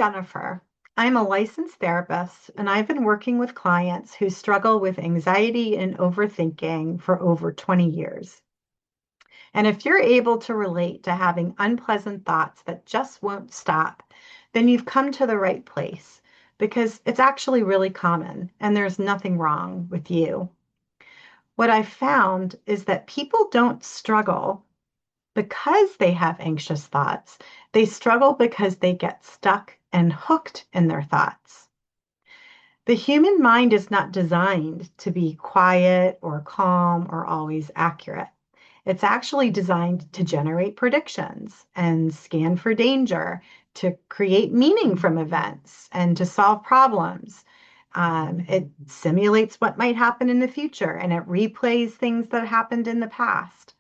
Jennifer. I'm a licensed therapist, and I've been working with clients who struggle with anxiety and overthinking for over 20 years. And if you're able to relate to having unpleasant thoughts that just won't stop, then you've come to the right place because it's actually really common and there's nothing wrong with you. What I found is that people don't struggle because they have anxious thoughts. They struggle because they get stuck and hooked in their thoughts. The human mind is not designed to be quiet or calm or always accurate. It's actually designed to generate predictions and scan for danger, to create meaning from events, and to solve problems. It simulates what might happen in the future and it replays things that happened in the past.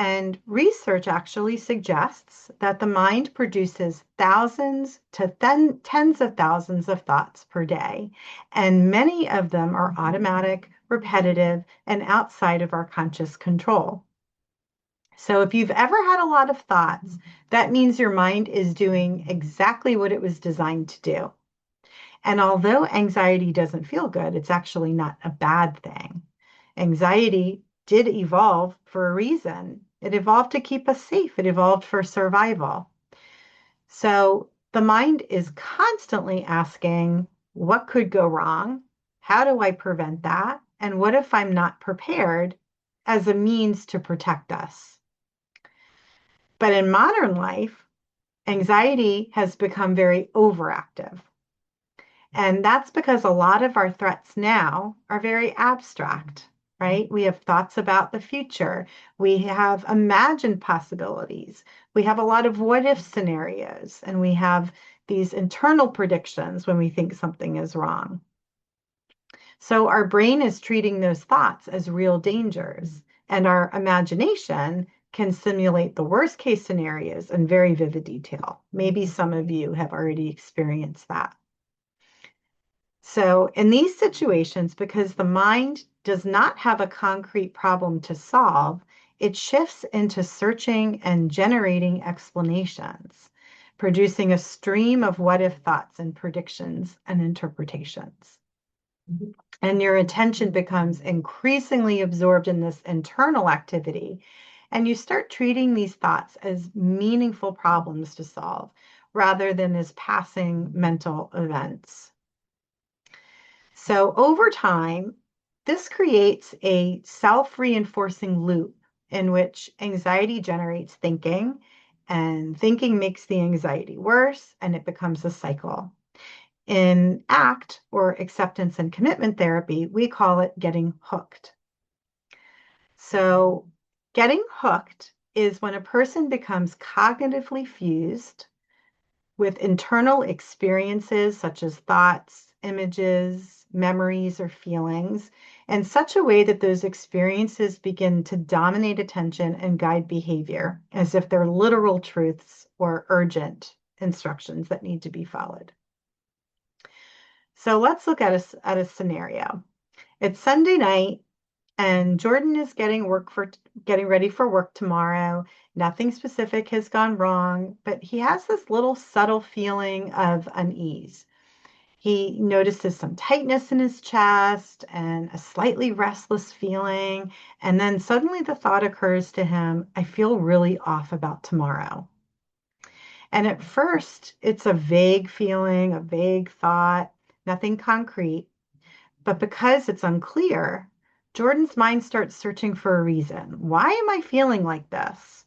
And research actually suggests that the mind produces thousands to tens of thousands of thoughts per day. And many of them are automatic, repetitive, and outside of our conscious control. So if you've ever had a lot of thoughts, that means your mind is doing exactly what it was designed to do. And although anxiety doesn't feel good, it's actually not a bad thing. Anxiety did evolve for a reason. It evolved to keep us safe. It evolved for survival. So the mind is constantly asking, what could go wrong? How do I prevent that? And what if I'm not prepared, as a means to protect us? But in modern life, anxiety has become very overactive. And that's because a lot of our threats now are very abstract, right? We have thoughts about the future. We have imagined possibilities. We have a lot of what if scenarios, and we have these internal predictions when we think something is wrong. So our brain is treating those thoughts as real dangers, and our imagination can simulate the worst case scenarios in very vivid detail. Maybe some of you have already experienced that. So, in these situations, because the mind does not have a concrete problem to solve, it shifts into searching and generating explanations, producing a stream of what if thoughts and predictions and interpretations. And your attention becomes increasingly absorbed in this internal activity, and you start treating these thoughts as meaningful problems to solve rather than as passing mental events. So over time, this creates a self-reinforcing loop in which anxiety generates thinking, and thinking makes the anxiety worse, and it becomes a cycle. In ACT, or acceptance and commitment therapy, we call it getting hooked. So getting hooked is when a person becomes cognitively fused with internal experiences such as thoughts, images, memories, or feelings in such a way that those experiences begin to dominate attention and guide behavior as if they're literal truths or urgent instructions that need to be followed. So let's look at a scenario. It's Sunday night and Jordan is getting ready for work tomorrow. Nothing specific has gone wrong, but he has this little subtle feeling of unease. He notices some tightness in his chest and a slightly restless feeling, and then suddenly the thought occurs to him, I feel really off about tomorrow. And at first, it's a vague feeling, a vague thought, nothing concrete. But because it's unclear, Jordan's mind starts searching for a reason. Why am I feeling like this?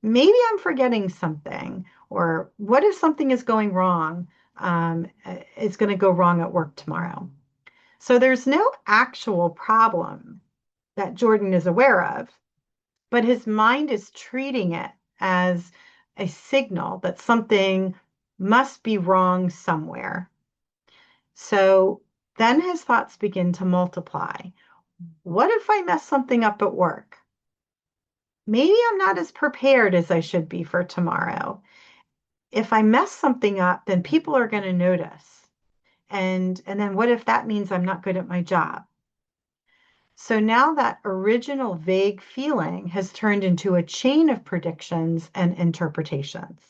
Maybe I'm forgetting something, or what if something is going wrong? It's going to go wrong at work tomorrow. So there's no actual problem that Jordan is aware of, but his mind is treating it as a signal that something must be wrong somewhere. So then his thoughts begin to multiply. What if I mess something up at work? Maybe I'm not as prepared as I should be for tomorrow. If I mess something up, then people are going to notice. And then what if that means I'm not good at my job? So now that original vague feeling has turned into a chain of predictions and interpretations.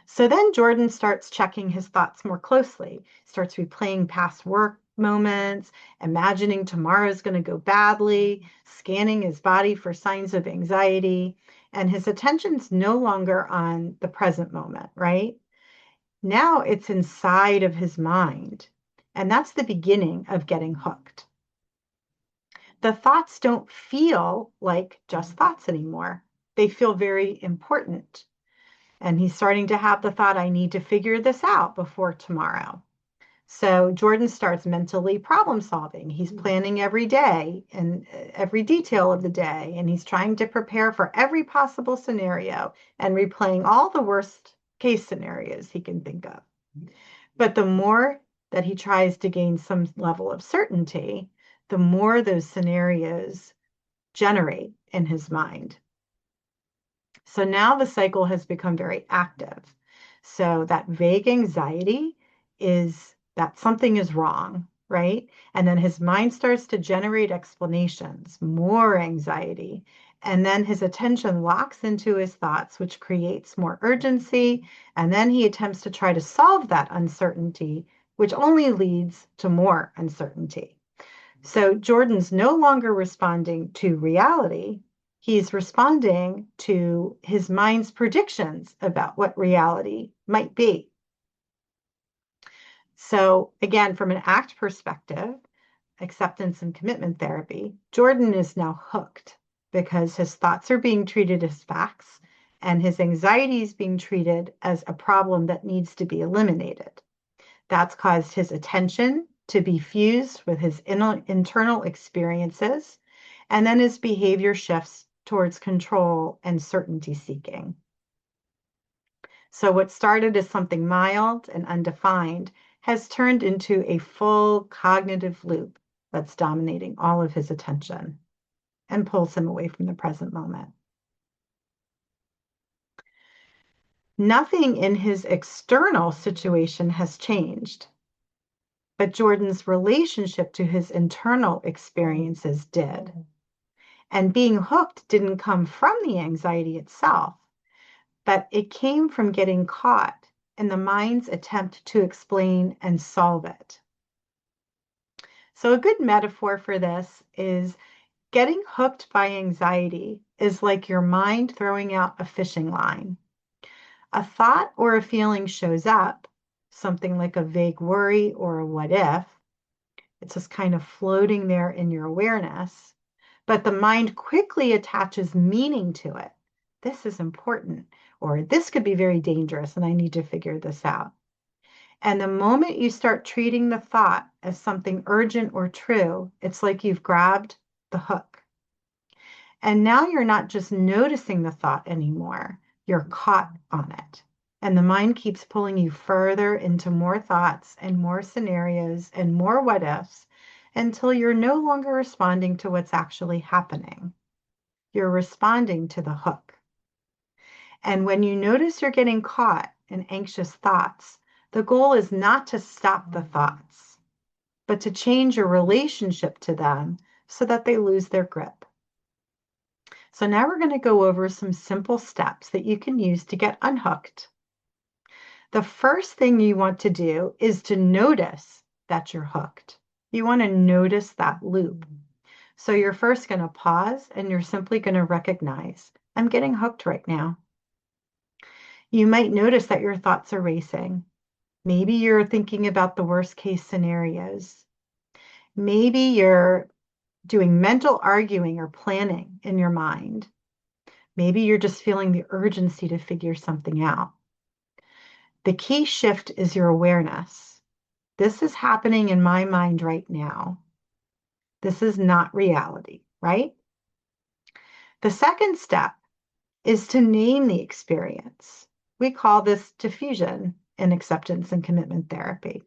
So then Jordan starts checking his thoughts more closely, starts replaying past work moments, imagining tomorrow's going to go badly, scanning his body for signs of anxiety, and his attention's no longer on the present moment, right? Now it's inside of his mind. And that's the beginning of getting hooked. The thoughts don't feel like just thoughts anymore. They feel very important. And he's starting to have the thought, I need to figure this out before tomorrow. So Jordan starts mentally problem solving. He's planning every day and every detail of the day, and he's trying to prepare for every possible scenario and replaying all the worst case scenarios he can think of. But the more that he tries to gain some level of certainty, the more those scenarios generate in his mind. So now the cycle has become very active. So that vague anxiety is that something is wrong, right? And then his mind starts to generate explanations, more anxiety. And then his attention locks into his thoughts, which creates more urgency. And then he attempts to try to solve that uncertainty, which only leads to more uncertainty. So Jordan's no longer responding to reality. He's responding to his mind's predictions about what reality might be. So, again, from an ACT perspective, acceptance and commitment therapy, Jordan is now hooked because his thoughts are being treated as facts and his anxiety is being treated as a problem that needs to be eliminated. That's caused his attention to be fused with his internal experiences, and then his behavior shifts towards control and certainty seeking. So, what started as something mild and undefined has turned into a full cognitive loop that's dominating all of his attention and pulls him away from the present moment. Nothing in his external situation has changed, but Jordan's relationship to his internal experiences did. And being hooked didn't come from the anxiety itself, but it came from getting caught in the mind's attempt to explain and solve it. So, a good metaphor for this is getting hooked by anxiety is like your mind throwing out a fishing line. A thought or a feeling shows up, something like a vague worry or a what if. It's just kind of floating there in your awareness, but the mind quickly attaches meaning to it. This is important, or this could be very dangerous, and I need to figure this out. And the moment you start treating the thought as something urgent or true, it's like you've grabbed the hook. And now you're not just noticing the thought anymore, you're caught on it. And the mind keeps pulling you further into more thoughts and more scenarios and more what ifs until you're no longer responding to what's actually happening. You're responding to the hook. And when you notice you're getting caught in anxious thoughts, the goal is not to stop the thoughts, but to change your relationship to them so that they lose their grip. So now we're going to go over some simple steps that you can use to get unhooked. The first thing you want to do is to notice that you're hooked. You want to notice that loop. So you're first going to pause and you're simply going to recognize, I'm getting hooked right now. You might notice that your thoughts are racing. Maybe you're thinking about the worst case scenarios. Maybe you're doing mental arguing or planning in your mind. Maybe you're just feeling the urgency to figure something out. The key shift is your awareness. This is happening in my mind right now. This is not reality, right? The second step is to name the experience. We call this diffusion in acceptance and commitment therapy.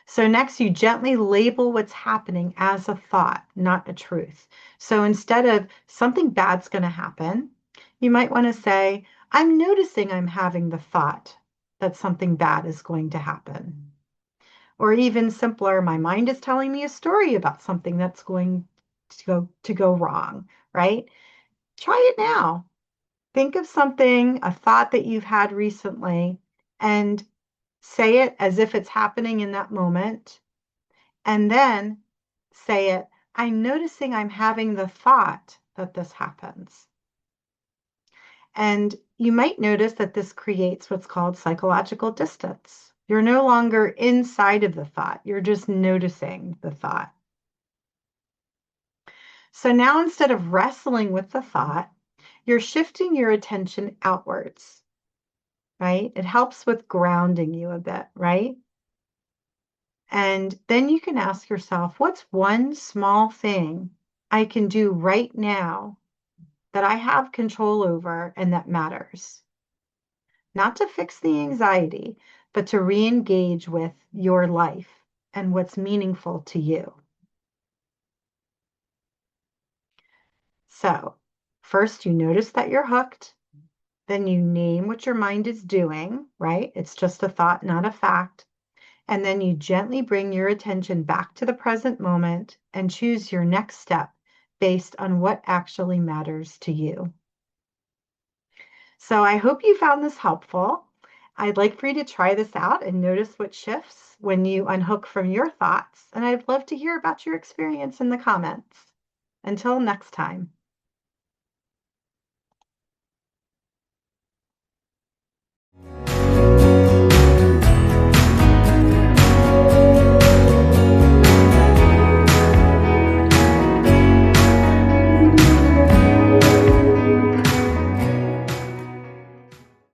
So next, you gently label what's happening as a thought, not a truth. So instead of something bad's going to happen, you might want to say, I'm noticing I'm having the thought that something bad is going to happen. Or even simpler, my mind is telling me a story about something that's going to go wrong, right? Try it now. Think of something, a thought that you've had recently, and say it as if it's happening in that moment. And then say it, I'm noticing I'm having the thought that this happens. And you might notice that this creates what's called psychological distance. You're no longer inside of the thought, you're just noticing the thought. So now instead of wrestling with the thought, you're shifting your attention outwards, right? It helps with grounding you a bit, right? And then you can ask yourself, what's one small thing I can do right now that I have control over and that matters? Not to fix the anxiety, but to re-engage with your life and what's meaningful to you. So, first you notice that you're hooked, then you name what your mind is doing, right? It's just a thought, not a fact. And then you gently bring your attention back to the present moment and choose your next step based on what actually matters to you. So I hope you found this helpful. I'd like for you to try this out and notice what shifts when you unhook from your thoughts. And I'd love to hear about your experience in the comments. Until next time.